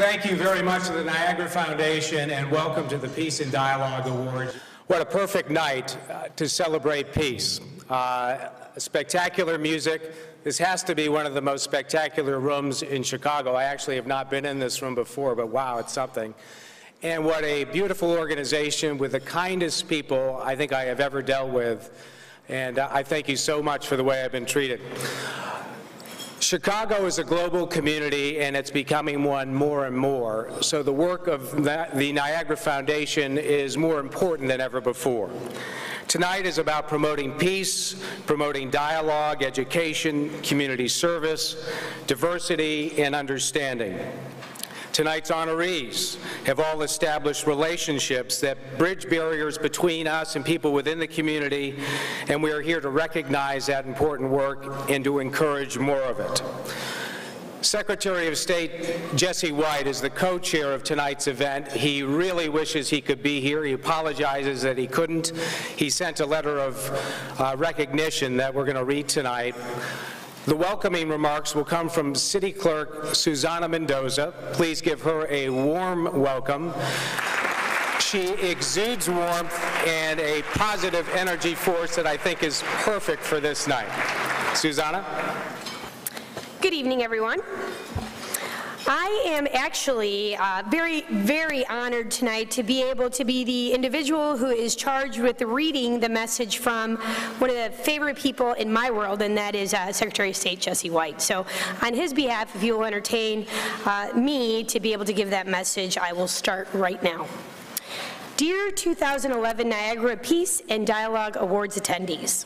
Thank you very much to the Niagara Foundation, and welcome to the Peace and Dialogue Awards. What a perfect night to celebrate peace. Spectacular music. This has to be one of the most spectacular rooms in Chicago. I actually have not been in this room before, but wow, it's something. And what a beautiful organization with the kindest people I think I have ever dealt with. And I thank you so much for the way I've been treated. Chicago is a global community, and it's becoming one more and more. So the work of the Niagara Foundation is more important than ever before. Tonight is about promoting peace, promoting dialogue, education, community service, diversity, and understanding. Tonight's honorees have all established relationships that bridge barriers between us and people within the community, and we are here to recognize that important work and to encourage more of it. Secretary of State Jesse White is the co-chair of tonight's event. He really wishes he could be here. He apologizes that he couldn't. He sent a letter of recognition that we're going to read tonight. The welcoming remarks will come from City Clerk Susana Mendoza. Please give her a warm welcome. She exudes warmth and a positive energy force that I think is perfect for this night. Susana? Good evening, everyone. I am actually very honored tonight to be able to be the individual who is charged with reading the message from one of the favorite people in my world, and that is Secretary of State Jesse White. So on his behalf, if you will entertain me to be able to give that message, I will start right now. Dear 2011 Niagara Peace and Dialogue Awards attendees,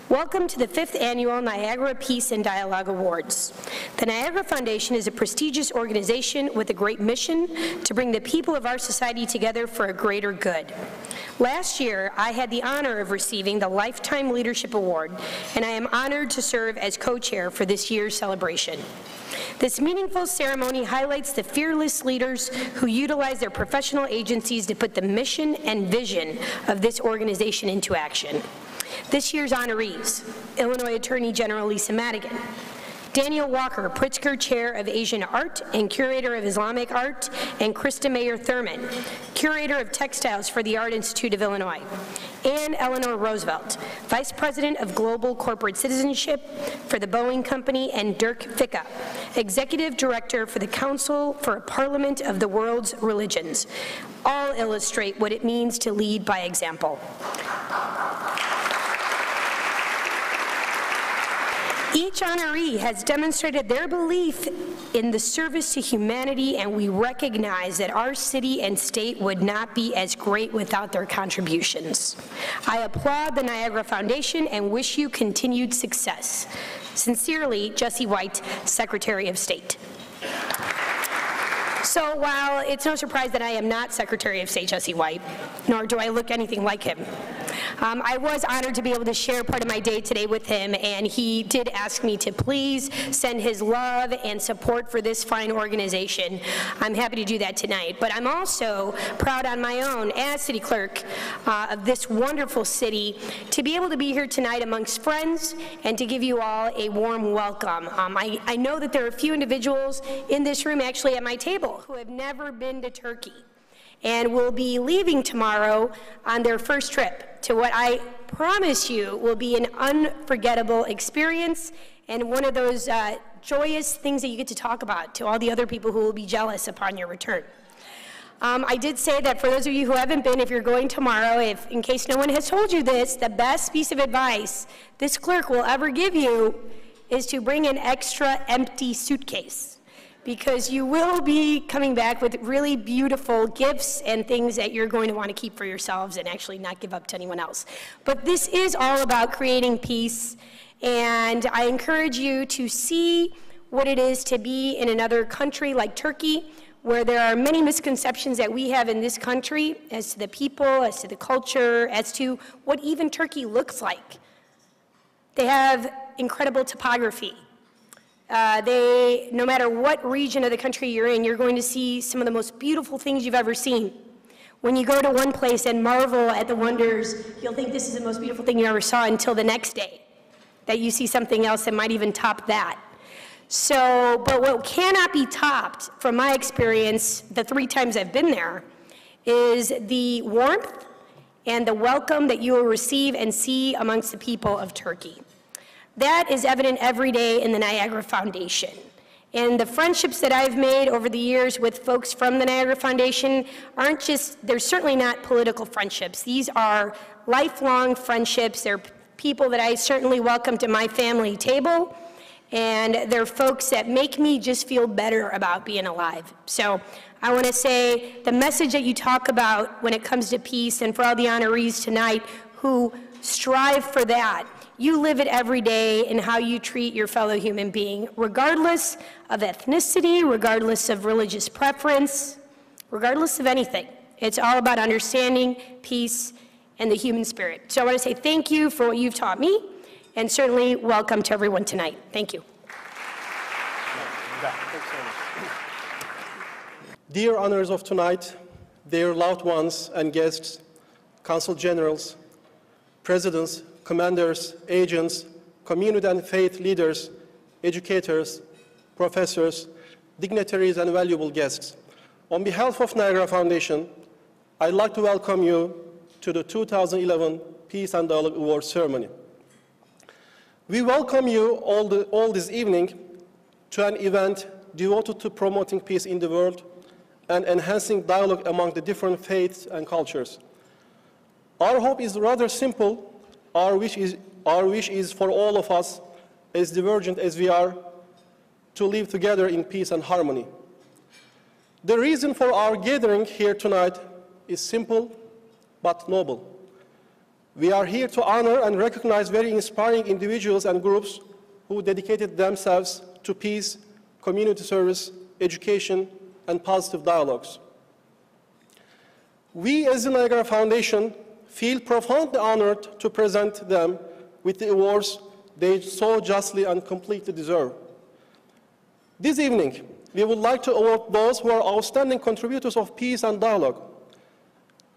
welcome to the 5th Annual Niagara Peace and Dialogue Awards. The Niagara Foundation is a prestigious organization with a great mission to bring the people of our society together for a greater good. Last year, I had the honor of receiving the Lifetime Leadership Award, and I am honored to serve as co-chair for this year's celebration. This meaningful ceremony highlights the fearless leaders who utilize their professional agencies to put the mission and vision of this organization into action. This year's honorees: Illinois Attorney General Lisa Madigan, Daniel Walker, Pritzker Chair of Asian Art and Curator of Islamic Art, and Christa Mayor Thurman, Curator of Textiles for the Art Institute of Illinois, and Eleanor Roosevelt, Vice President of Global Corporate Citizenship for the Boeing Company, and Dirk Ficca, Executive Director for the Council for a Parliament of the World's Religions. All illustrate what it means to lead by example. Each honoree has demonstrated their belief in the service to humanity, and we recognize that our city and state would not be as great without their contributions. I applaud the Niagara Foundation and wish you continued success. Sincerely, Jesse White, Secretary of State. So while it's no surprise that I am not Secretary of State Jesse White, nor do I look anything like him, I was honored to be able to share part of my day today with him, and he did ask me to please send his love and support for this fine organization. I'm happy to do that tonight, but I'm also proud on my own as city clerk of this wonderful city to be able to be here tonight amongst friends and to give you all a warm welcome. I know that there are a few individuals in this room, actually at my table, who have never been to Turkey and will be leaving tomorrow on their first trip to what I promise you will be an unforgettable experience and one of those joyous things that you get to talk about to all the other people who will be jealous upon your return. I did say that for those of you who haven't been, if you're going tomorrow, in case no one has told you this, the best piece of advice this clerk will ever give you is to bring an extra empty suitcase, because you will be coming back with really beautiful gifts and things that you're going to want to keep for yourselves and actually not give up to anyone else. But this is all about creating peace, and I encourage you to see what it is to be in another country like Turkey, where there are many misconceptions that we have in this country as to the people, as to the culture, as to what even Turkey looks like. They have incredible topography. No matter what region of the country you're in, you're going to see some of the most beautiful things you've ever seen. When you go to one place and marvel at the wonders, you'll think this is the most beautiful thing you ever saw until the next day, that you see something else that might even top that. So, but what cannot be topped from my experience, the 3 times I've been there, is the warmth and the welcome that you will receive and see amongst the people of Turkey. That is evident every day in the Niagara Foundation. And the friendships that I've made over the years with folks from the Niagara Foundation aren't just, they're certainly not political friendships. These are lifelong friendships. They're people that I certainly welcome to my family table. And they're folks that make me just feel better about being alive. So I want to say the message that you talk about when it comes to peace, and for all the honorees tonight who strive for that, you live it every day in how you treat your fellow human being, regardless of ethnicity, regardless of religious preference, regardless of anything. It's all about understanding, peace, and the human spirit. So I want to say thank you for what you've taught me, and certainly welcome to everyone tonight. Thank you. Dear honors of tonight, dear loved ones and guests, consul generals, presidents, commanders, agents, community and faith leaders, educators, professors, dignitaries, and valuable guests. On behalf of Niagara Foundation, I'd like to welcome you to the 2011 Peace and Dialogue Awards ceremony. We welcome you all this evening to an event devoted to promoting peace in the world and enhancing dialogue among the different faiths and cultures. Our hope is rather simple. Our wish is for all of us, as divergent as we are, to live together in peace and harmony. The reason for our gathering here tonight is simple but noble. We are here to honor and recognize very inspiring individuals and groups who dedicated themselves to peace, community service, education, and positive dialogues. We, as the Niagara Foundation, feel profoundly honored to present them with the awards they so justly and completely deserve. This evening, we would like to award those who are outstanding contributors of peace and dialogue.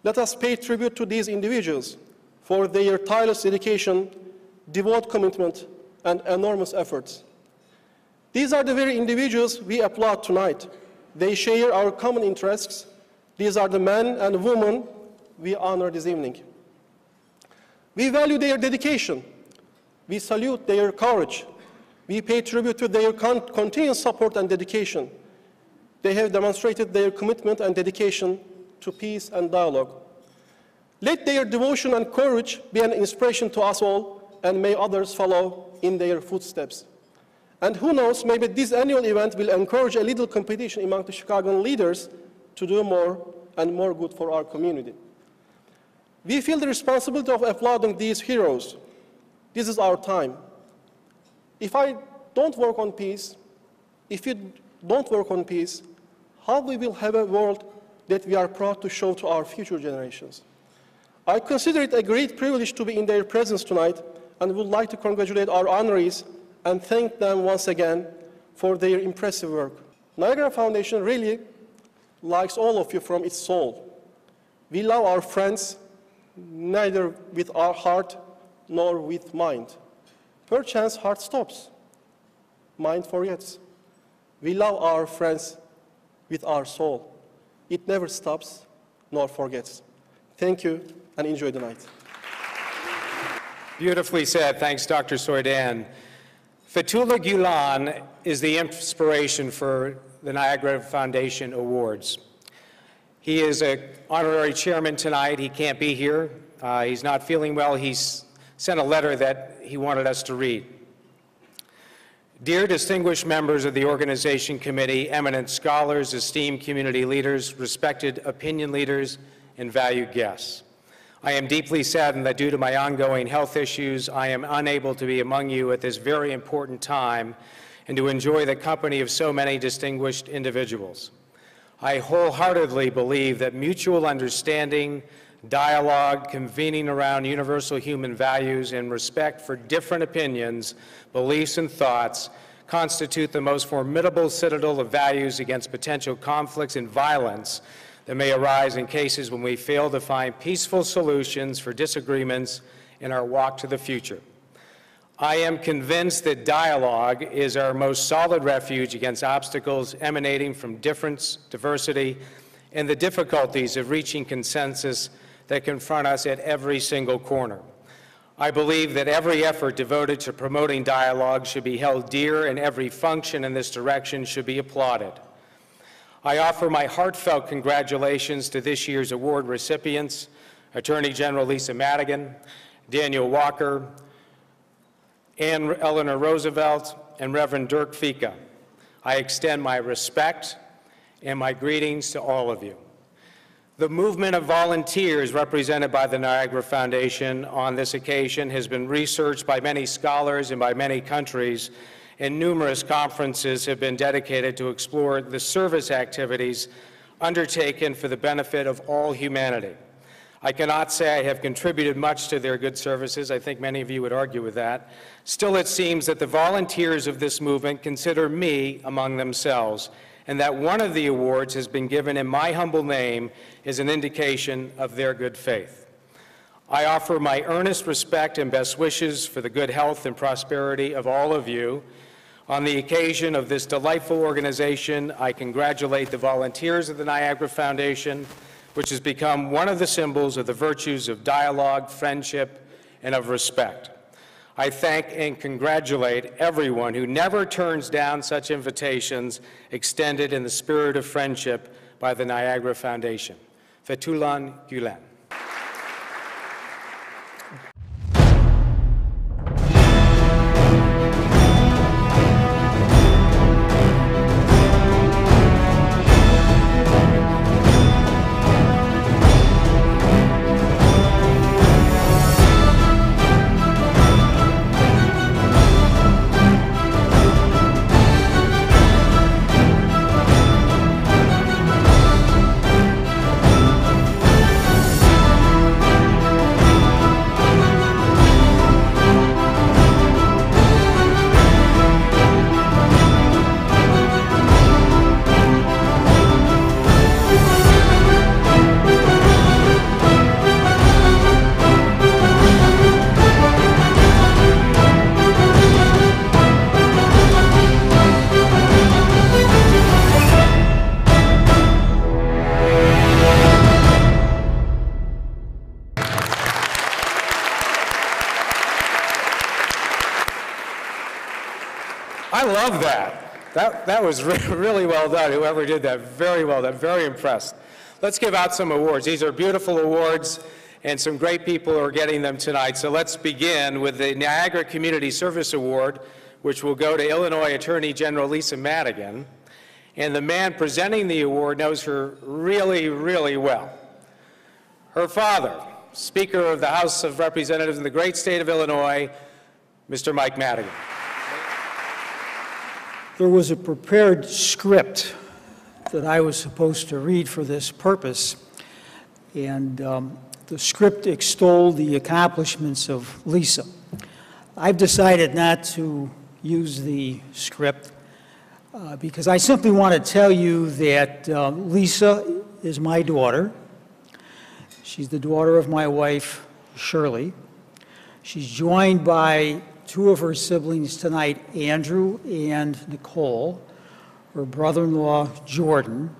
Let us pay tribute to these individuals for their tireless dedication, devout commitment, and enormous efforts. These are the very individuals we applaud tonight. They share our common interests. These are the men and women we honor this evening. We value their dedication. We salute their courage. We pay tribute to their continuous support and dedication. They have demonstrated their commitment and dedication to peace and dialogue. Let their devotion and courage be an inspiration to us all, and may others follow in their footsteps. And who knows, maybe this annual event will encourage a little competition among the Chicagoan leaders to do more and more good for our community. We feel the responsibility of applauding these heroes. This is our time. If I don't work on peace, if you don't work on peace, how we will have a world that we are proud to show to our future generations? I consider it a great privilege to be in their presence tonight, and would like to congratulate our honorees and thank them once again for their impressive work. Niagara Foundation really likes all of you from its soul. We love our friends, neither with our heart nor with mind. Perchance heart stops, mind forgets. We love our friends with our soul. It never stops nor forgets. Thank you, and enjoy the night. Beautifully said. Thanks, Dr. Soydan. Fethullah Gulen is the inspiration for the Niagara Foundation Awards. He is an honorary chairman tonight. He can't be here. He's not feeling well. He's sent a letter that he wanted us to read. Dear distinguished members of the organization committee, eminent scholars, esteemed community leaders, respected opinion leaders, and valued guests. I am deeply saddened that due to my ongoing health issues, I am unable to be among you at this very important time and to enjoy the company of so many distinguished individuals. I wholeheartedly believe that mutual understanding, dialogue, convening around universal human values, and respect for different opinions, beliefs, and thoughts constitute the most formidable citadel of values against potential conflicts and violence that may arise in cases when we fail to find peaceful solutions for disagreements in our walk to the future. I am convinced that dialogue is our most solid refuge against obstacles emanating from difference, diversity, and the difficulties of reaching consensus that confront us at every single corner. I believe that every effort devoted to promoting dialogue should be held dear, and every function in this direction should be applauded. I offer my heartfelt congratulations to this year's award recipients, Attorney General Lisa Madigan, Daniel Walker, Eleanor Roosevelt, and Reverend Dirk Ficca. I extend my respect and my greetings to all of you. The movement of volunteers represented by the Niagara Foundation on this occasion has been researched by many scholars and by many countries, and numerous conferences have been dedicated to explore the service activities undertaken for the benefit of all humanity. I cannot say I have contributed much to their good services. I think many of you would argue with that. Still, it seems that the volunteers of this movement consider me among themselves, and that one of the awards has been given in my humble name is an indication of their good faith. I offer my earnest respect and best wishes for the good health and prosperity of all of you. On the occasion of this delightful organization, I congratulate the volunteers of the Niagara Foundation, which has become one of the symbols of the virtues of dialogue, friendship, and of respect. I thank and congratulate everyone who never turns down such invitations extended in the spirit of friendship by the Niagara Foundation. Fethullah Gulen. I love that. That was really well done, whoever did that. Very well done, very impressed. Let's give out some awards. These are beautiful awards, and some great people are getting them tonight. So let's begin with the Niagara Community Service Award, which will go to Illinois Attorney General Lisa Madigan. And the man presenting the award knows her really, really well. Her father, Speaker of the House of Representatives in the great state of Illinois, Mr. Mike Madigan. There was a prepared script that I was supposed to read for this purpose, and the script extolled the accomplishments of Lisa. I've decided not to use the script because I simply want to tell you that Lisa is my daughter. She's the daughter of my wife, Shirley. She's joined by two of her siblings tonight, Andrew and Nicole, her brother-in-law, Jordan.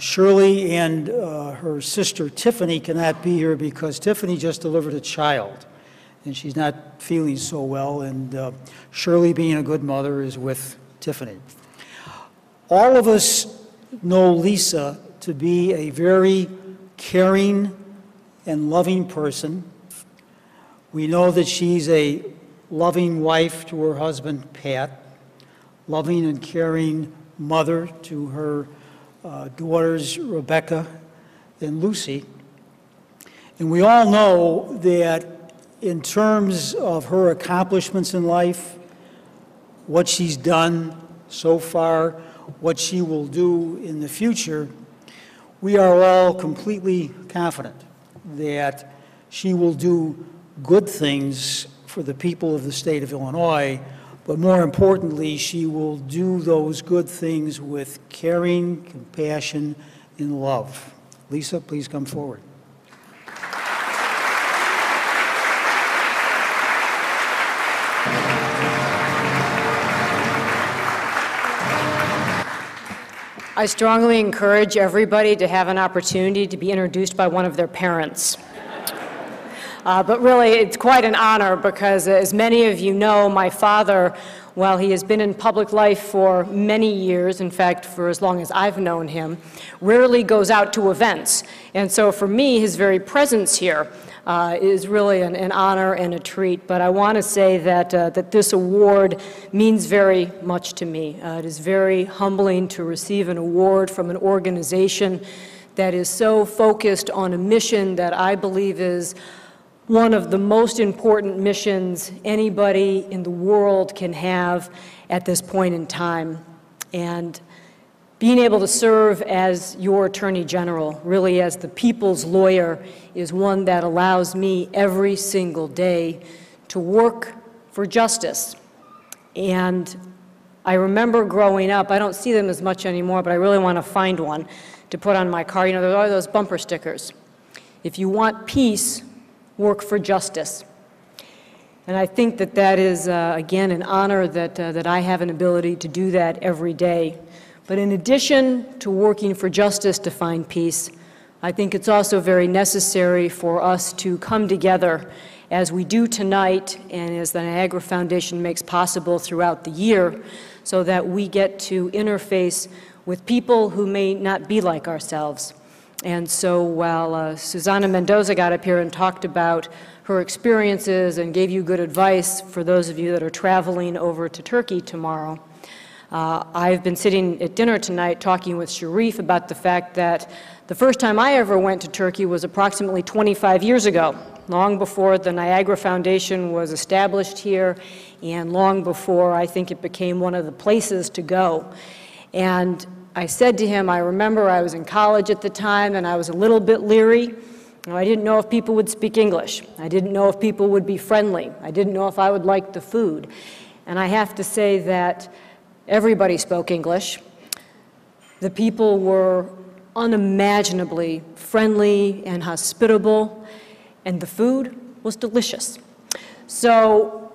Shirley and her sister, Tiffany, cannot be here because Tiffany just delivered a child, and she's not feeling so well, and Shirley, being a good mother, is with Tiffany. All of us know Lisa to be a very caring and loving person. We know that she's a loving wife to her husband, Pat, loving and caring mother to her daughters, Rebecca and Lucy. And we all know that in terms of her accomplishments in life, what she's done so far, what she will do in the future, we are all completely confident that she will do good things for the people of the state of Illinois, but more importantly, she will do those good things with caring, compassion, and love. Lisa, please come forward. Thank you. I strongly encourage everybody to have an opportunity to be introduced by one of their parents. But really, it's quite an honor because, as many of you know, my father, while he has been in public life for many years, in fact, for as long as I've known him, rarely goes out to events. And so for me, his very presence here is really an honor and a treat. But I want to say that this award means very much to me. It is very humbling to receive an award from an organization that is so focused on a mission that I believe is one of the most important missions anybody in the world can have at this point in time. And being able to serve as your Attorney General, really as the people's lawyer, is one that allows me every single day to work for justice. And I remember growing up, I don't see them as much anymore, but I really want to find one to put on my car. You know, there are those bumper stickers. If you want peace, work for justice. And I think that that is, again, an honor that I have an ability to do that every day. But in addition to working for justice to find peace, I think it's also very necessary for us to come together as we do tonight and as the Niagara Foundation makes possible throughout the year, so that we get to interface with people who may not be like ourselves. And so while Susana Mendoza got up here and talked about her experiences and gave you good advice for those of you that are traveling over to Turkey tomorrow, I've been sitting at dinner tonight talking with Sharif about the fact that the first time I ever went to Turkey was approximately 25 years ago, long before the Niagara Foundation was established here and long before I think it became one of the places to go. And I said to him, I remember I was in college at the time and I was a little bit leery. I didn't know if people would speak English. I didn't know if people would be friendly. I didn't know if I would like the food. And I have to say that everybody spoke English. The people were unimaginably friendly and hospitable, and the food was delicious. So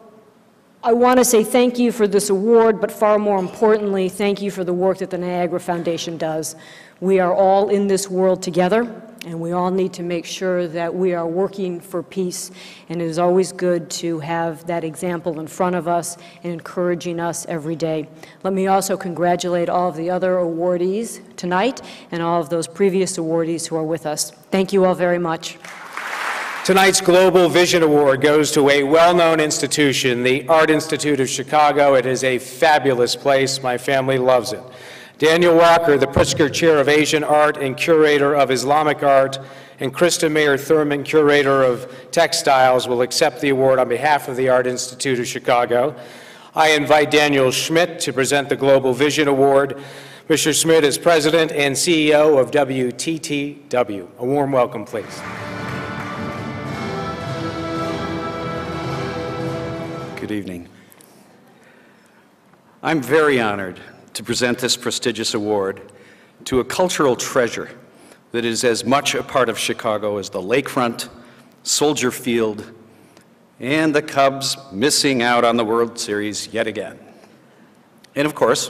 I want to say thank you for this award, but far more importantly, thank you for the work that the Niagara Foundation does. We are all in this world together, and we all need to make sure that we are working for peace, and it is always good to have that example in front of us and encouraging us every day. Let me also congratulate all of the other awardees tonight and all of those previous awardees who are with us. Thank you all very much. Tonight's Global Vision Award goes to a well-known institution, the Art Institute of Chicago. It is a fabulous place. My family loves it. Daniel Walker, the Pritzker Chair of Asian Art and Curator of Islamic Art, and Christa Mayer Thurman, Curator of Textiles, will accept the award on behalf of the Art Institute of Chicago. I invite Daniel Schmidt to present the Global Vision Award. Mr. Schmidt is President and CEO of WTTW. A warm welcome, please. Good evening. I'm very honored to present this prestigious award to a cultural treasure that is as much a part of Chicago as the lakefront, Soldier Field, and the Cubs missing out on the World Series yet again. And of course,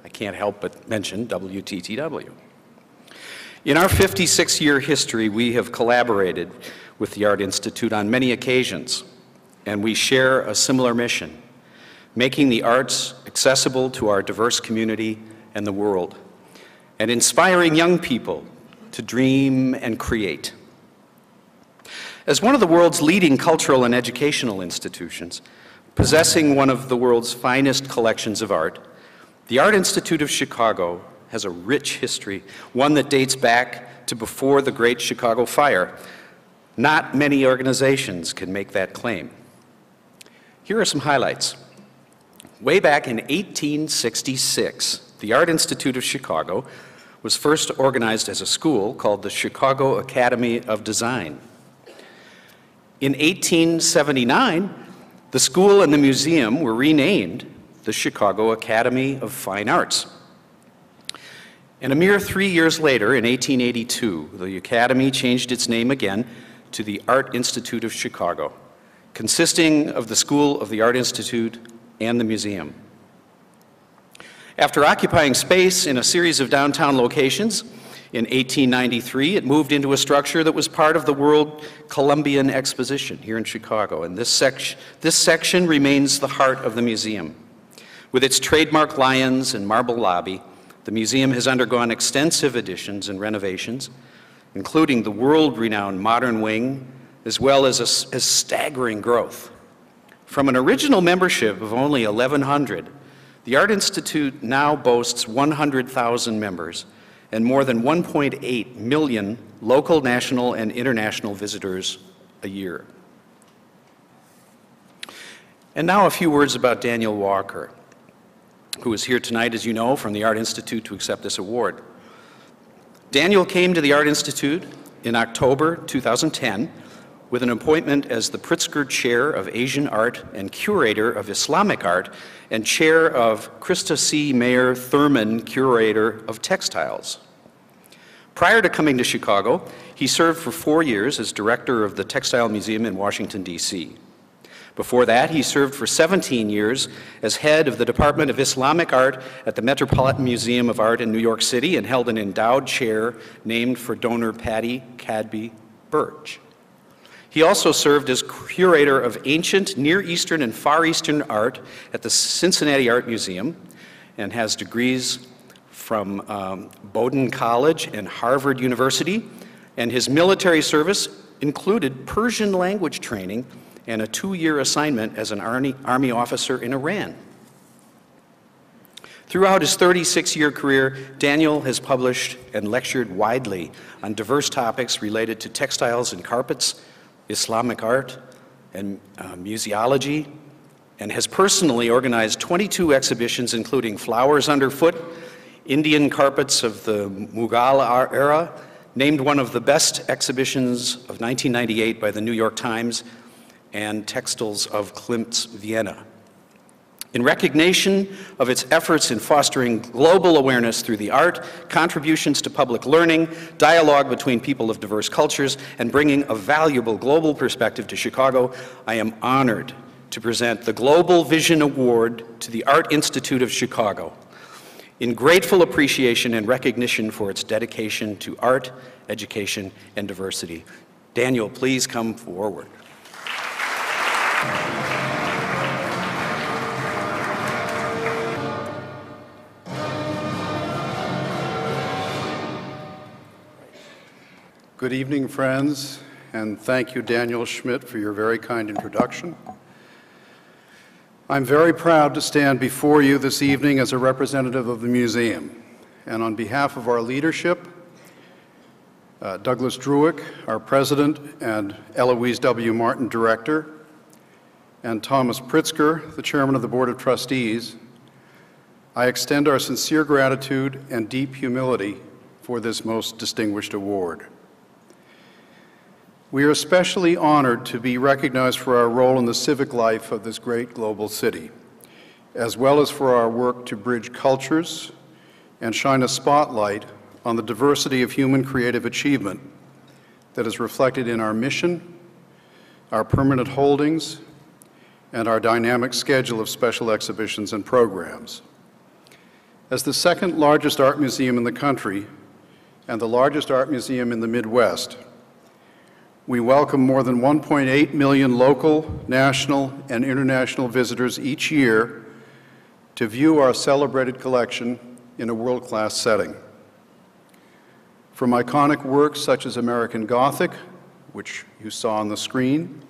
I can't help but mention WTTW. In our 56-year history, we have collaborated with the Art Institute on many occasions, and we share a similar mission, making the arts accessible to our diverse community and the world, and inspiring young people to dream and create. As one of the world's leading cultural and educational institutions, possessing one of the world's finest collections of art, the Art Institute of Chicago has a rich history, one that dates back to before the Great Chicago Fire. Not many organizations can make that claim. Here are some highlights. Way back in 1866, the Art Institute of Chicago was first organized as a school called the Chicago Academy of Design. In 1879, the school and the museum were renamed the Chicago Academy of Fine Arts. And a mere 3 years later, in 1882, the Academy changed its name again to the Art Institute of Chicago, consisting of the School of the Art Institute and the museum. After occupying space in a series of downtown locations, in 1893, it moved into a structure that was part of the World Columbian Exposition here in Chicago, and this section remains the heart of the museum. With its trademark lions and marble lobby, the museum has undergone extensive additions and renovations, including the world-renowned modern wing, as well as staggering growth. From an original membership of only 1,100, the Art Institute now boasts 100,000 members and more than 1.8 million local, national, and international visitors a year. And now a few words about Daniel Walker, who is here tonight, as you know, from the Art Institute to accept this award. Daniel came to the Art Institute in October 2010 with an appointment as the Pritzker Chair of Asian Art and Curator of Islamic Art and Chair of Christa C. Mayer Thurman Curator of Textiles. Prior to coming to Chicago, he served for 4 years as Director of the Textile Museum in Washington, D.C. Before that, he served for 17 years as head of the Department of Islamic Art at the Metropolitan Museum of Art in New York City and held an endowed chair named for donor Patty Cadby Birch. He also served as curator of ancient, Near Eastern, and Far Eastern art at the Cincinnati Art Museum and has degrees from Bowdoin College and Harvard University, and his military service included Persian language training and a 2-year assignment as an Army officer in Iran. Throughout his 36-year career, Daniel has published and lectured widely on diverse topics related to textiles and carpets, Islamic art, and museology, and has personally organized 22 exhibitions, including Flowers Underfoot, Indian Carpets of the Mughal Era, named one of the best exhibitions of 1998 by the New York Times, and Textiles of Klimt's Vienna. In recognition of its efforts in fostering global awareness through the art, contributions to public learning, dialogue between people of diverse cultures, and bringing a valuable global perspective to Chicago, I am honored to present the Global Vision Award to the Art Institute of Chicago in grateful appreciation and recognition for its dedication to art, education, and diversity. Daniel, please come forward. Good evening, friends, and thank you, Daniel Schmidt, for your very kind introduction. I'm very proud to stand before you this evening as a representative of the museum, and on behalf of our leadership, Douglas Druick, our president, and Eloise W. Martin, director, and Thomas Pritzker, the chairman of the Board of Trustees, I extend our sincere gratitude and deep humility for this most distinguished award. We are especially honored to be recognized for our role in the civic life of this great global city, as well as for our work to bridge cultures and shine a spotlight on the diversity of human creative achievement that is reflected in our mission, our permanent holdings, and our dynamic schedule of special exhibitions and programs. As the second largest art museum in the country and the largest art museum in the Midwest, we welcome more than 1.8 million local, national, and international visitors each year to view our celebrated collection in a world-class setting. From iconic works such as American Gothic, which you saw on the screen,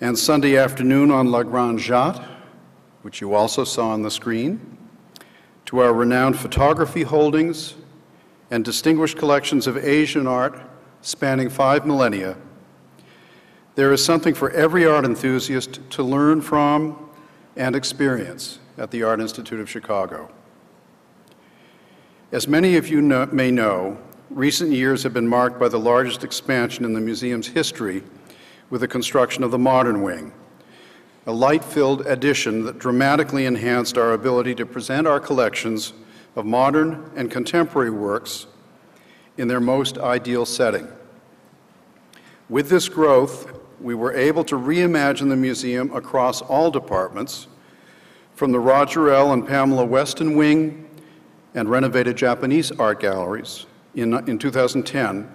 and Sunday Afternoon on La Grande Jatte, which you also saw on the screen, to our renowned photography holdings and distinguished collections of Asian art spanning 5 millennia, there is something for every art enthusiast to learn from and experience at the Art Institute of Chicago. As many of you may know, recent years have been marked by the largest expansion in the museum's history with the construction of the modern wing, a light-filled addition that dramatically enhanced our ability to present our collections of modern and contemporary works in their most ideal setting. With this growth, we were able to reimagine the museum across all departments, from the Roger L. and Pamela Weston Wing and renovated Japanese art galleries in 2010,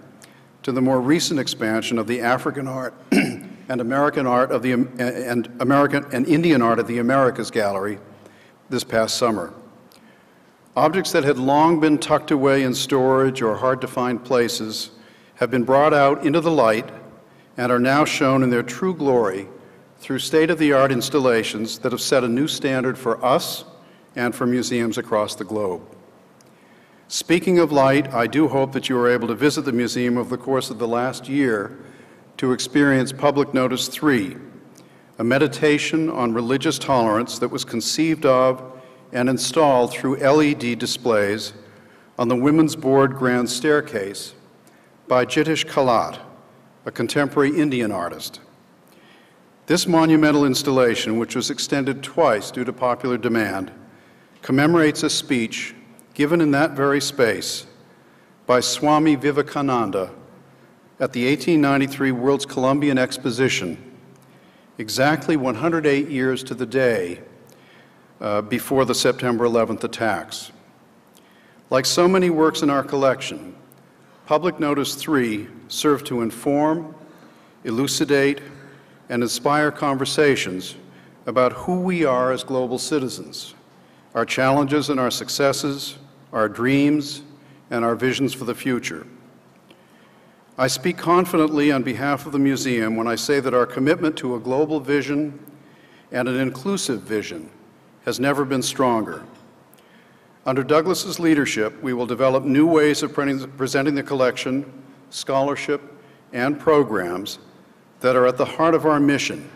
to the more recent expansion of the African art and American art of the and Indian art of the Americas Gallery this past summer. Objects that had long been tucked away in storage or hard to find places have been brought out into the light and are now shown in their true glory through state-of-the-art installations that have set a new standard for us and for museums across the globe. Speaking of light, I do hope that you are able to visit the museum over the course of the last year to experience Public Notice 3, a meditation on religious tolerance that was conceived of and installed through LED displays on the Women's Board Grand Staircase by Jitish Kalat, a contemporary Indian artist. This monumental installation, which was extended twice due to popular demand, commemorates a speech given in that very space by Swami Vivekananda at the 1893 World's Columbian Exposition, exactly 108 years to the day before the September 11th attacks. Like so many works in our collection, Public Notice 3 served to inform, elucidate, and inspire conversations about who we are as global citizens, our challenges and our successes, our dreams, and our visions for the future. I speak confidently on behalf of the museum when I say that our commitment to a global vision and an inclusive vision has never been stronger. Under Douglas's leadership, we will develop new ways of presenting the collection, scholarship, and programs that are at the heart of our mission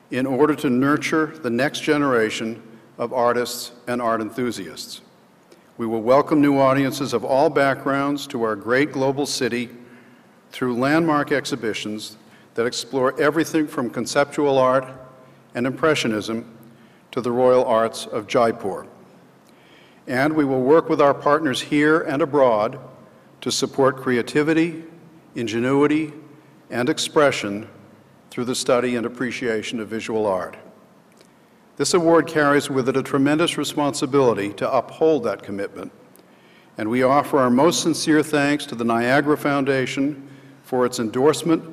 in order to nurture the next generation of artists and art enthusiasts. We will welcome new audiences of all backgrounds to our great global city through landmark exhibitions that explore everything from conceptual art and impressionism to the royal arts of Jaipur. And we will work with our partners here and abroad to support creativity, ingenuity, and expression through the study and appreciation of visual art. This award carries with it a tremendous responsibility to uphold that commitment, and we offer our most sincere thanks to the Niagara Foundation for its endorsement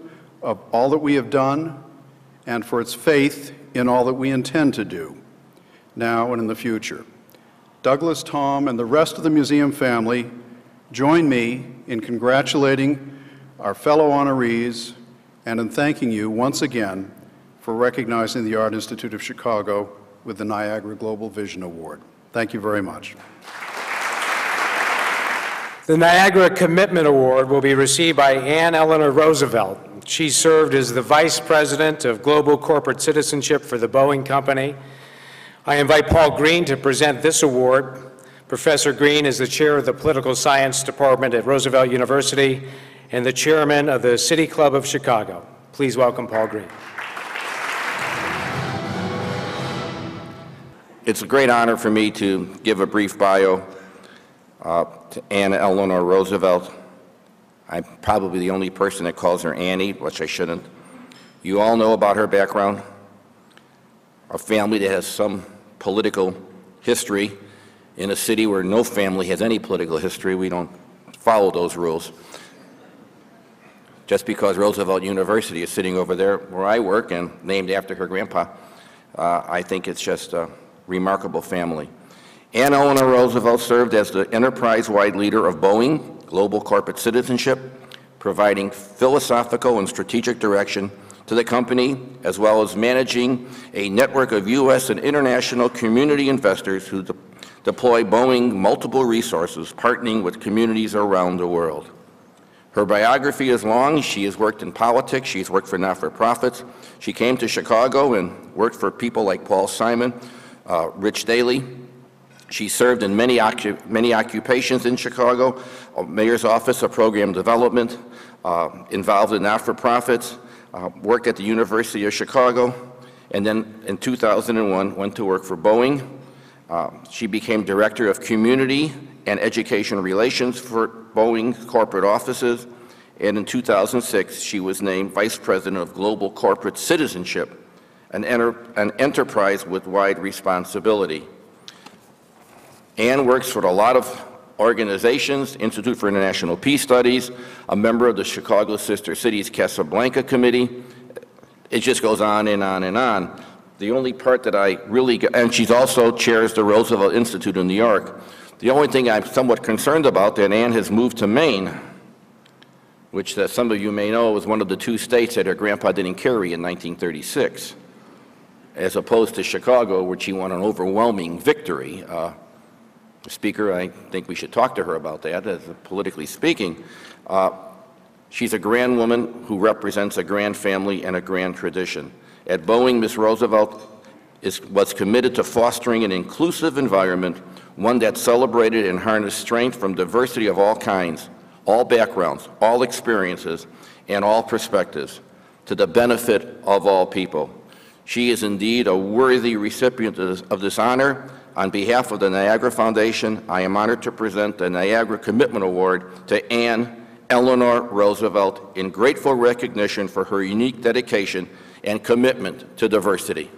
of all that we have done and for its faith in all that we intend to do, now and in the future. Douglas, Tom, and the rest of the museum family join me in congratulating our fellow honorees and in thanking you once again for recognizing the Art Institute of Chicago with the Niagara Global Vision Award. Thank you very much. The Niagara Commitment Award will be received by Eleanor Roosevelt. She served as the Vice President of Global Corporate Citizenship for the Boeing Company. I invite Paul Green to present this award. Professor Green is the chair of the Political Science Department at Roosevelt University and the chairman of the City Club of Chicago. Please welcome Paul Green. It's a great honor for me to give a brief bio to Eleanor Roosevelt. I'm probably the only person that calls her Annie, which I shouldn't. You all know about her background. A family that has some political history in a city where no family has any political history. We don't follow those rules. Just because Roosevelt University is sitting over there where I work and named after her grandpa, I think it's just a remarkable family. Eleanor Roosevelt served as the enterprise-wide leader of Boeing, Global Corporate Citizenship, providing philosophical and strategic direction to the company, as well as managing a network of U.S. and international community investors who deploy Boeing multiple resources, partnering with communities around the world. Her biography is long. She has worked in politics. She's worked for not-for-profits. She came to Chicago and worked for people like Paul Simon, Rich Daley. She served in many occupations in Chicago, mayor's office of program development, involved in not-for-profits, worked at the University of Chicago, and then in 2001 went to work for Boeing. She became director of community and education relations for Boeing corporate offices, and in 2006 she was named vice president of global corporate citizenship an enterprise with wide responsibility. Ann works for a lot of organizations, Institute for International Peace Studies, a member of the Chicago Sister Cities Casablanca Committee. It just goes on and on and on. The only part that I really, and she's also chairs the Roosevelt Institute in New York. The only thing I'm somewhat concerned about that Ann has moved to Maine, which some of you may know was one of the two states that her grandpa didn't carry in 1936, as opposed to Chicago, where she won an overwhelming victory. Speaker, I think we should talk to her about that, as politically speaking. She's a grand woman who represents a grand family and a grand tradition. At Boeing, Ms. Roosevelt was committed to fostering an inclusive environment, one that celebrated and harnessed strength from diversity of all kinds, all backgrounds, all experiences, and all perspectives, to the benefit of all people. She is indeed a worthy recipient of this honor. On behalf of the Niagara Foundation, I am honored to present the Niagara Commitment Award to Ann Eleanor Roosevelt in grateful recognition for her unique dedication and commitment to diversity.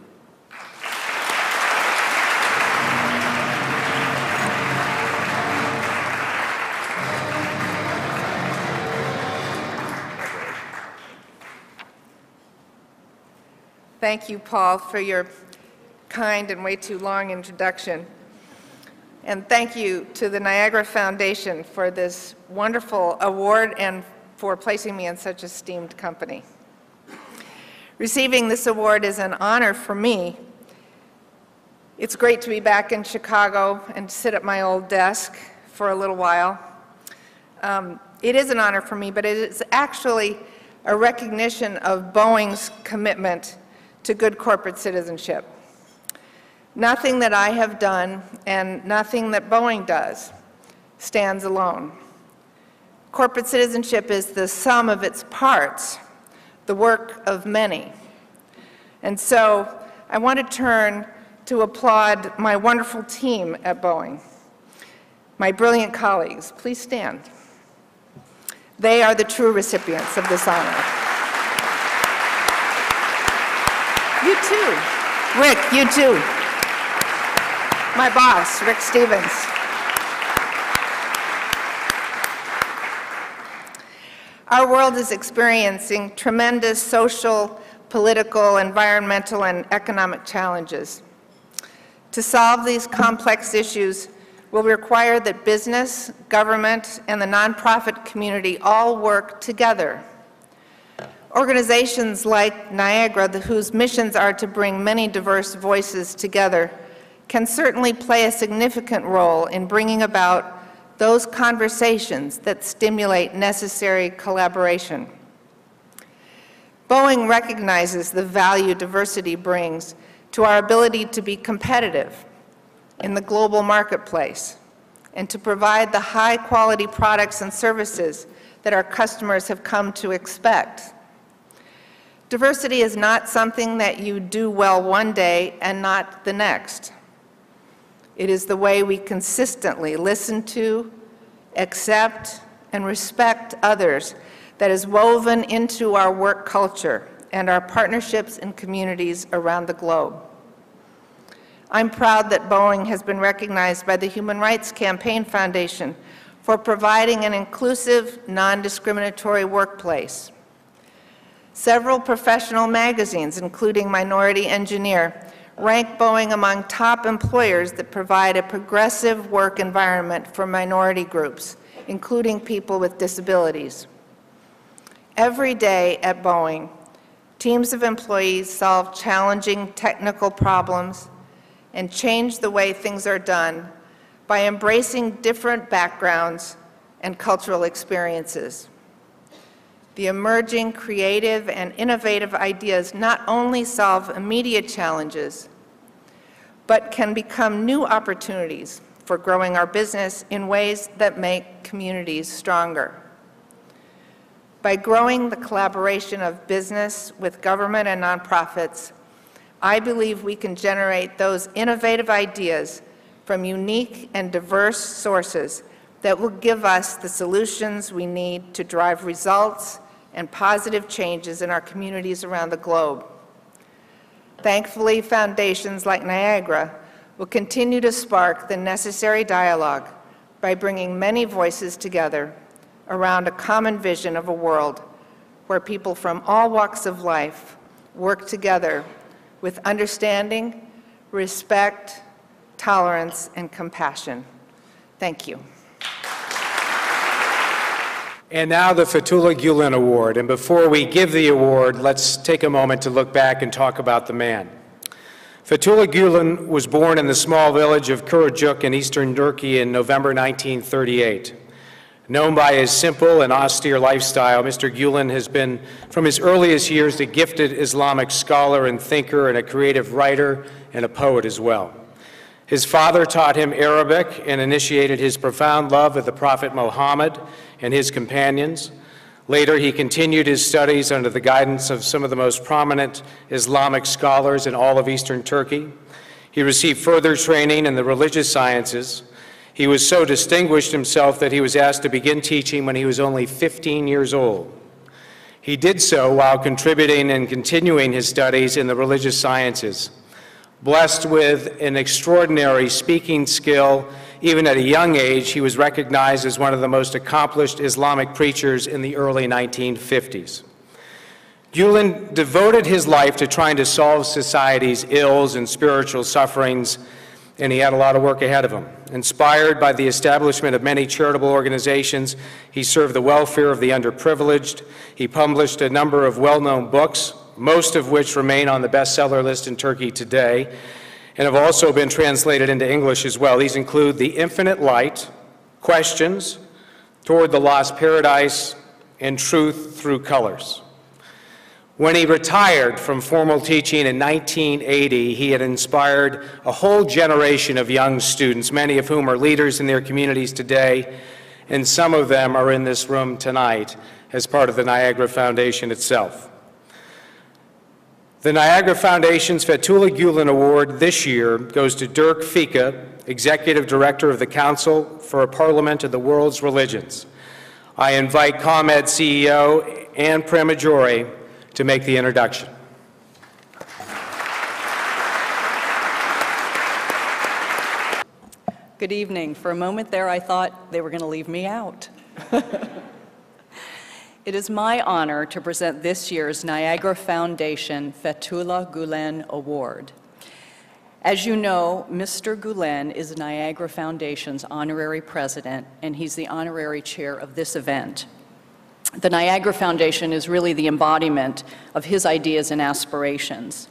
Thank you, Paul, for your kind and way too long introduction. And thank you to the Niagara Foundation for this wonderful award and for placing me in such esteemed company. Receiving this award is an honor for me. It's great to be back in Chicago and sit at my old desk for a little while. It is an honor for me, but it is actually a recognition of Boeing's commitment to good corporate citizenship. Nothing that I have done and nothing that Boeing does stands alone. Corporate citizenship is the sum of its parts, the work of many. And so I want to turn to applaud my wonderful team at Boeing, my brilliant colleagues. Please stand. They are the true recipients of this honor. You too. Rick, you too. My boss, Rick Stevens. Our world is experiencing tremendous social, political, environmental, and economic challenges. To solve these complex issues will require that business, government, and the nonprofit community all work together. Organizations like Niagara, whose missions are to bring many diverse voices together, can certainly play a significant role in bringing about those conversations that stimulate necessary collaboration. Boeing recognizes the value diversity brings to our ability to be competitive in the global marketplace and to provide the high-quality products and services that our customers have come to expect. Diversity is not something that you do well one day and not the next. It is the way we consistently listen to, accept, and respect others that is woven into our work culture and our partnerships in communities around the globe. I'm proud that Boeing has been recognized by the Human Rights Campaign Foundation for providing an inclusive, non-discriminatory workplace. Several professional magazines, including Minority Engineer, rank Boeing among top employers that provide a progressive work environment for minority groups, including people with disabilities. Every day at Boeing, teams of employees solve challenging technical problems and change the way things are done by embracing different backgrounds and cultural experiences. The emerging creative and innovative ideas not only solve immediate challenges, but can become new opportunities for growing our business in ways that make communities stronger. By growing the collaboration of business with government and nonprofits, I believe we can generate those innovative ideas from unique and diverse sources that will give us the solutions we need to drive results and positive changes in our communities around the globe. Thankfully, foundations like Niagara will continue to spark the necessary dialogue by bringing many voices together around a common vision of a world where people from all walks of life work together with understanding, respect, tolerance, and compassion. Thank you. And now the Fethullah Gulen Award. And before we give the award, let's take a moment to look back and talk about the man. Fethullah Gulen was born in the small village of Curator in eastern Turkey in November 1938. Known by his simple and austere lifestyle, Mr. Gulen has been, from his earliest years, a gifted Islamic scholar and thinker and a creative writer and a poet as well. His father taught him Arabic and initiated his profound love of the Prophet Muhammad and his companions. Later, he continued his studies under the guidance of some of the most prominent Islamic scholars in all of eastern Turkey. He received further training in the religious sciences. He was so distinguished himself that he was asked to begin teaching when he was only 15 years old. He did so while contributing and continuing his studies in the religious sciences. Blessed with an extraordinary speaking skill, even at a young age, he was recognized as one of the most accomplished Islamic preachers in the early 1950s. Gulen devoted his life to trying to solve society's ills and spiritual sufferings, and he had a lot of work ahead of him. Inspired by the establishment of many charitable organizations, he served the welfare of the underprivileged. He published a number of well-known books, most of which remain on the bestseller list in Turkey today, and have also been translated into English as well. These include The Infinite Light, Questions, Toward the Lost Paradise, and Truth Through Colors. When he retired from formal teaching in 1980, he had inspired a whole generation of young students, many of whom are leaders in their communities today, and some of them are in this room tonight as part of the Niagara Foundation itself. The Niagara Foundation's Fethullah Gulen Award this year goes to Dirk Ficca, Executive Director of the Council for a Parliament of the World's Religions. I invite ComEd CEO Anne Primaggiore to make the introduction. Good evening. For a moment there, I thought they were going to leave me out. It is my honor to present this year's Niagara Foundation Fethullah Gulen Award. As you know, Mr. Gulen is Niagara Foundation's honorary president, and he's the honorary chair of this event. The Niagara Foundation is really the embodiment of his ideas and aspirations.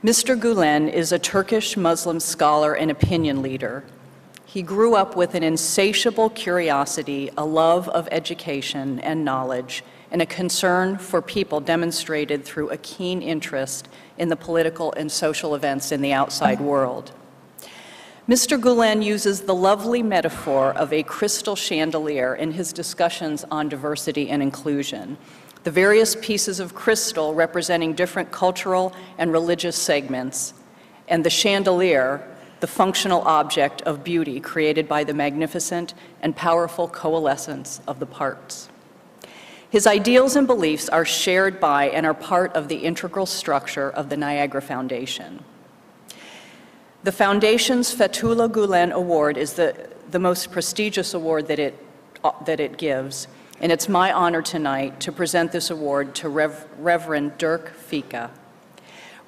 Mr. Gulen is a Turkish Muslim scholar and opinion leader. He grew up with an insatiable curiosity, a love of education and knowledge, and a concern for people demonstrated through a keen interest in the political and social events in the outside world. Mr. Gulen uses the lovely metaphor of a crystal chandelier in his discussions on diversity and inclusion, the various pieces of crystal representing different cultural and religious segments, and the chandelier, the functional object of beauty created by the magnificent and powerful coalescence of the parts. His ideals and beliefs are shared by and are part of the integral structure of the Niagara Foundation. The Foundation's Fethullah Gulen Award is the most prestigious award that it gives, and it's my honor tonight to present this award to Reverend Dirk Ficca.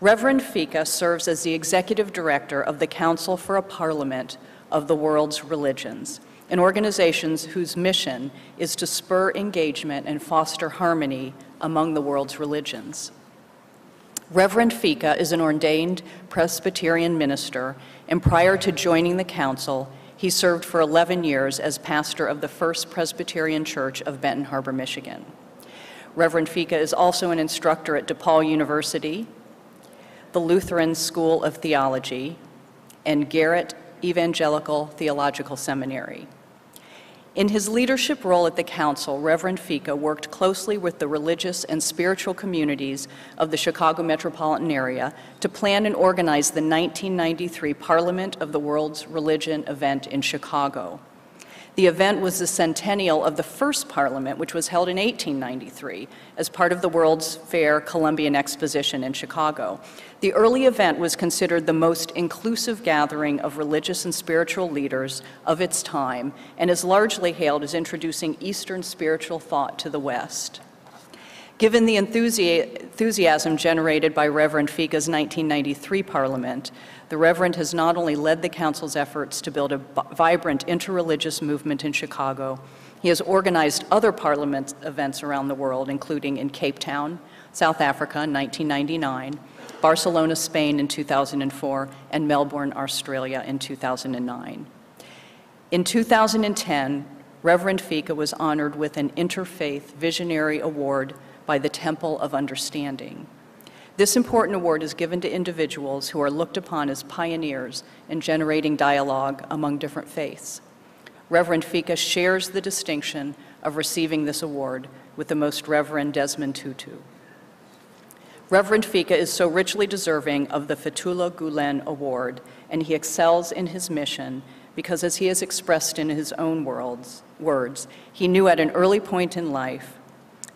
Reverend Ficca serves as the Executive Director of the Council for a Parliament of the World's Religions, an organization whose mission is to spur engagement and foster harmony among the world's religions. Reverend Ficca is an ordained Presbyterian minister, and prior to joining the Council, he served for 11 years as pastor of the First Presbyterian Church of Benton Harbor, Michigan. Reverend Ficca is also an instructor at DePaul University, the Lutheran School of Theology, and Garrett Evangelical Theological Seminary. In his leadership role at the Council, Reverend Ficca worked closely with the religious and spiritual communities of the Chicago metropolitan area to plan and organize the 1993 Parliament of the World's Religion event in Chicago. The event was the centennial of the first Parliament, which was held in 1893 as part of the World's Fair Columbian Exposition in Chicago. The early event was considered the most inclusive gathering of religious and spiritual leaders of its time and is largely hailed as introducing Eastern spiritual thought to the West. Given the enthusiasm generated by Reverend Ficca's 1993 Parliament, the Reverend has not only led the Council's efforts to build a vibrant interreligious movement in Chicago, he has organized other Parliament events around the world, including in Cape Town, South Africa in 1999, Barcelona, Spain in 2004, and Melbourne, Australia in 2009. In 2010, Reverend Ficca was honored with an Interfaith Visionary Award by the Temple of Understanding. This important award is given to individuals who are looked upon as pioneers in generating dialogue among different faiths. Reverend Ficca shares the distinction of receiving this award with the Most Reverend Desmond Tutu. Reverend Ficca is so richly deserving of the Fethullah Gulen Award, and he excels in his mission because, as he has expressed in his own words, he knew at an early point in life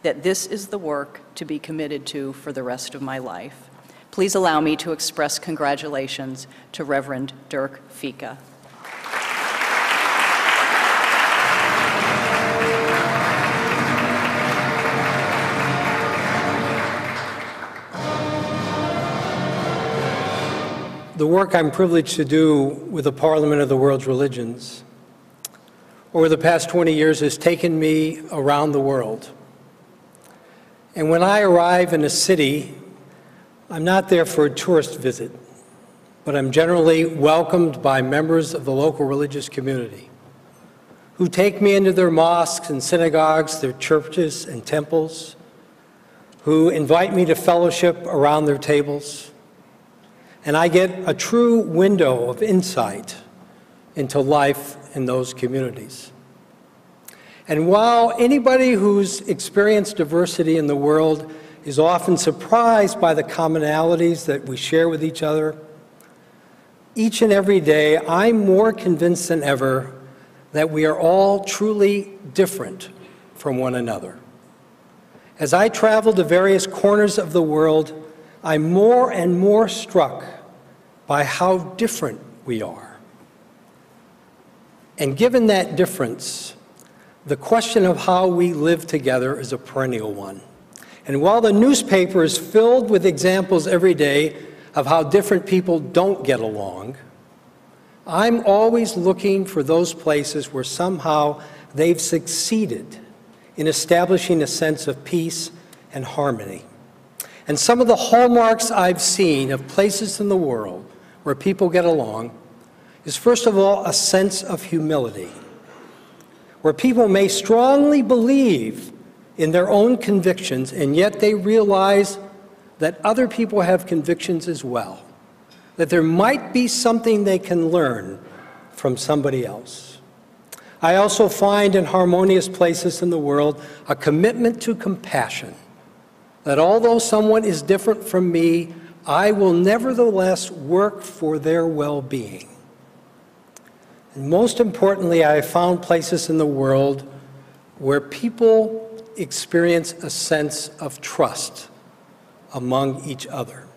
that this is the work to be committed to for the rest of my life. Please allow me to express congratulations to Reverend Dirk Ficca. The work I'm privileged to do with the Parliament of the World's Religions over the past 20 years has taken me around the world. And when I arrive in a city, I'm not there for a tourist visit, but I'm generally welcomed by members of the local religious community who take me into their mosques and synagogues, their churches and temples, who invite me to fellowship around their tables. And I get a true window of insight into life in those communities. And while anybody who's experienced diversity in the world is often surprised by the commonalities that we share with each other, each and every day I'm more convinced than ever that we are all truly different from one another. As I travel to various corners of the world, I'm more and more struck by how different we are. And given that difference, the question of how we live together is a perennial one. And while the newspaper is filled with examples every day of how different people don't get along, I'm always looking for those places where somehow they've succeeded in establishing a sense of peace and harmony. And some of the hallmarks I've seen of places in the world where people get along is, first of all, a sense of humility, where people may strongly believe in their own convictions, and yet they realize that other people have convictions as well, that there might be something they can learn from somebody else. I also find in harmonious places in the world a commitment to compassion, that although someone is different from me, I will nevertheless work for their well-being. And most importantly, I have found places in the world where people experience a sense of trust among each other.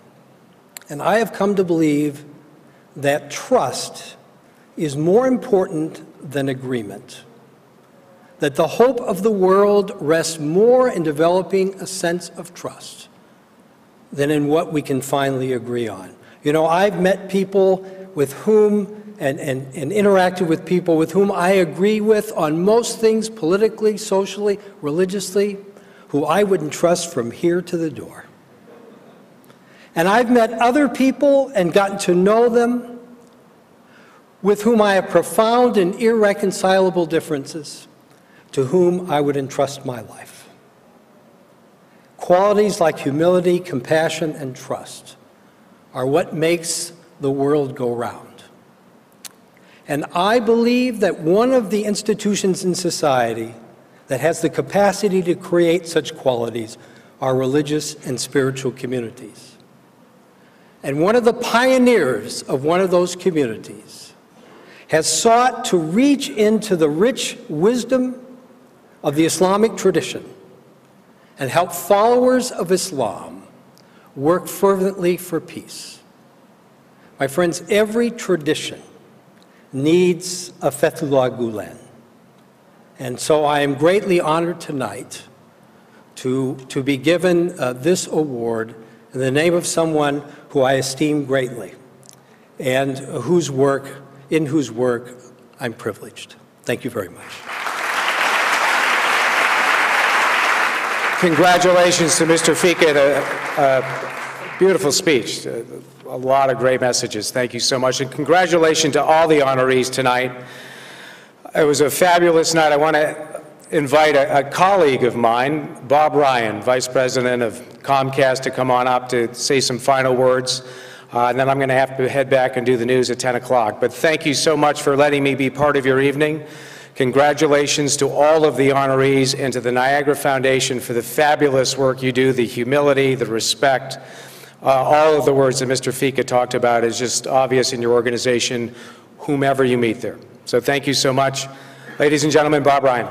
And I have come to believe that trust is more important than agreement, that the hope of the world rests more in developing a sense of trust than in what we can finally agree on. You know, I've met people with whom and interacted with people with whom I agree with on most things politically, socially, religiously, who I wouldn't trust from here to the door. And I've met other people and gotten to know them with whom I have profound and irreconcilable differences, to whom I would entrust my life. Qualities like humility, compassion, and trust are what makes the world go round. And I believe that one of the institutions in society that has the capacity to create such qualities are religious and spiritual communities. And one of the pioneers of one of those communities has sought to reach into the rich wisdom of the Islamic tradition and help followers of Islam work fervently for peace. My friends, every tradition needs a Fethullah Gulen. And so I am greatly honored tonight to be given this award in the name of someone who I esteem greatly and in whose work I'm privileged. Thank you very much. Congratulations to Mr. Ficca. A beautiful speech. A lot of great messages. Thank you so much. And congratulations to all the honorees tonight. It was a fabulous night. I want to invite a colleague of mine, Bob Ryan, Vice President of Comcast, to come on up to say some final words. And then I'm going to have to head back and do the news at 10 o'clock. But thank you so much for letting me be part of your evening. Congratulations to all of the honorees and to the Niagara Foundation for the fabulous work you do, the humility, the respect. All of the words that Mr. Ficca talked about is just obvious in your organization, whomever you meet there. So thank you so much. Ladies and gentlemen, Bob Ryan.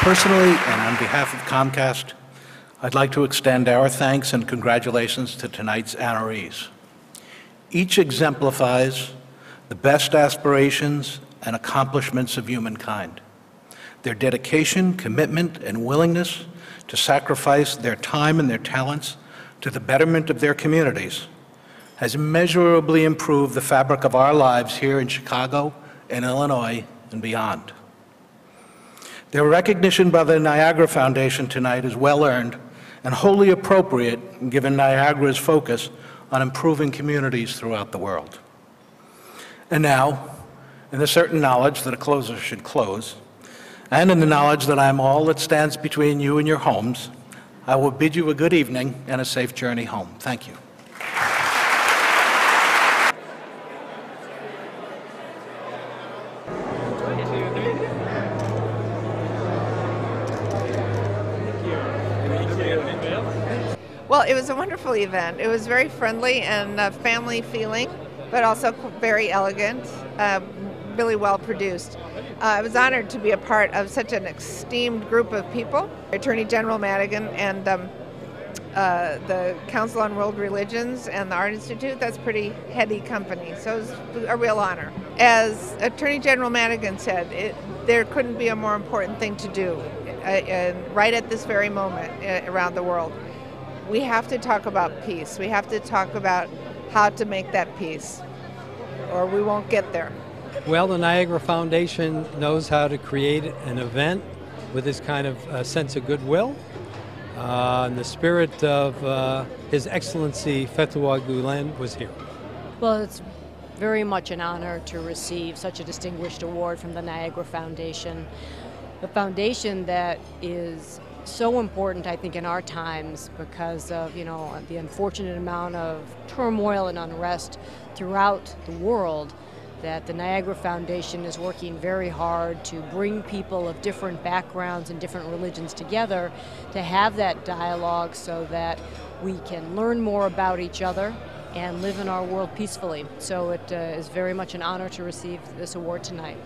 Personally, and on behalf of Comcast, I'd like to extend our thanks and congratulations to tonight's honorees. Each exemplifies the best aspirations and accomplishments of humankind. Their dedication, commitment, and willingness to sacrifice their time and their talents to the betterment of their communities has immeasurably improved the fabric of our lives here in Chicago and Illinois and beyond. Their recognition by the Niagara Foundation tonight is well-earned and wholly appropriate given Niagara's focus on improving communities throughout the world. And now, in the certain knowledge that a closer should close, and in the knowledge that I'm all that stands between you and your homes, I will bid you a good evening and a safe journey home. Thank you. Well, it was a wonderful event. It was very friendly and family feeling, but also very elegant, really well produced. I was honored to be a part of such an esteemed group of people. Attorney General Madigan and the Council on World Religions and the Art Institute, that's pretty heady company, so it was a real honor. As Attorney General Madigan said, there couldn't be a more important thing to do right at this very moment around the world. We have to talk about peace. We have to talk about how to make that peace, or we won't get there. Well, the Niagara Foundation knows how to create an event with this kind of sense of goodwill. And the spirit of His Excellency Fethullah Gulen was here. Well, it's very much an honor to receive such a distinguished award from the Niagara Foundation. The foundation that is so important, I think, in our times because of, the unfortunate amount of turmoil and unrest throughout the world, that the Niagara Foundation is working very hard to bring people of different backgrounds and different religions together to have that dialogue so that we can learn more about each other and live in our world peacefully. So it is very much an honor to receive this award tonight.